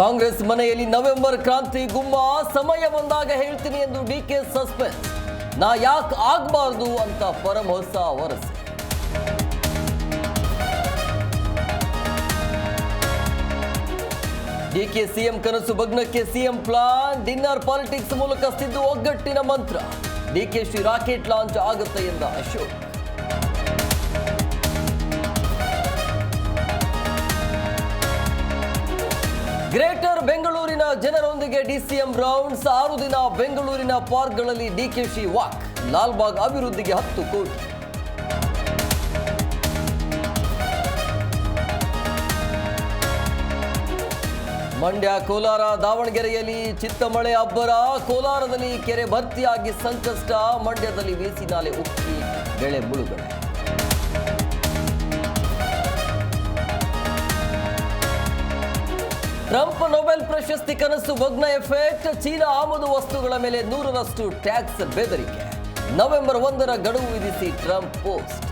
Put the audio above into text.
ಕಾಂಗ್ರೆಸ್ ಮನೆಯಲ್ಲಿ ನವೆಂಬರ್ ಕ್ರಾಂತಿ ಗುಮ್ಮ ಸಮಯ ಬಂದಾಗ ಹೇಳ್ತೀನಿ ಎಂದು ಡಿಕೆ ಸಸ್ಪೆನ್ಸ್. ನಾ ಯಾಕೆ ಆಗಬಾರ್ದು ಅಂತ ಪರಮಹಂಸ ವರಸೆ. ಡಿಕೆ ಸಿಎಂ ಕನಸು ಭಗ್ನಕ್ಕೆ ಸಿಎಂ ಪ್ಲಾನ್. ಡಿನ್ನರ್ ಪಾಲಿಟಿಕ್ಸ್ ಮೂಲಕ ಸಿದ್ದು ಒಗ್ಗಟ್ಟಿನ ಮಂತ್ರ. ಡಿಕೆಶಿ ರಾಕೆಟ್ ಲಾಂಚ್ ಆಗುತ್ತೆ ಎಂದ ಅಶೋಕ್. ಗ್ರೇಟರ್ ಬೆಂಗಳೂರಿನ ಜನರೊಂದಿಗೆ ಡಿಸಿಎಂ ರೌಂಡ್ಸ್. 6 ದಿನ ಬೆಂಗಳೂರಿನ ಪಾರ್ಕ್ಗಳಲ್ಲಿ ಡಿಕೆಶಿ ವಾಕ್. ಲಾಲ್ಬಾಗ್ ಅಭಿವೃದ್ಧಿಗೆ 10 ಕೋಟಿ. ಮಂಡ್ಯ, ಕೋಲಾರ, ದಾವಣಗೆರೆಯಲ್ಲಿ ಚಿತ್ತಮಳೆ ಅಬ್ಬರ. ಕೋಲಾರದಲ್ಲಿ ಕೆರೆ ಭರ್ತಿಯಾಗಿ ಸಂಕಷ್ಟ. ಮಂಡ್ಯದಲ್ಲಿ ಬೇಸಿ ನಾಲೆ ಉಕ್ಕಿ ಬೆಳೆ ಮುಳುಗಡೆ. ಟ್ರಂಪ್ ನೊಬೆಲ್ ಪ್ರಶಸ್ತಿ ಕನಸು ಭಗ್ನ ಎಫೆಕ್ಟ್. ಚೀನಾ ಆಮದು ವಸ್ತುಗಳ ಮೇಲೆ 100ರಷ್ಟು ಟ್ಯಾಕ್ಸ್ ಬೆದರಿಕೆ. ನವೆಂಬರ್ 1ರ ಗಡುವು ವಿಧಿಸಿ ಟ್ರಂಪ್ ಪೋಸ್ಟ್.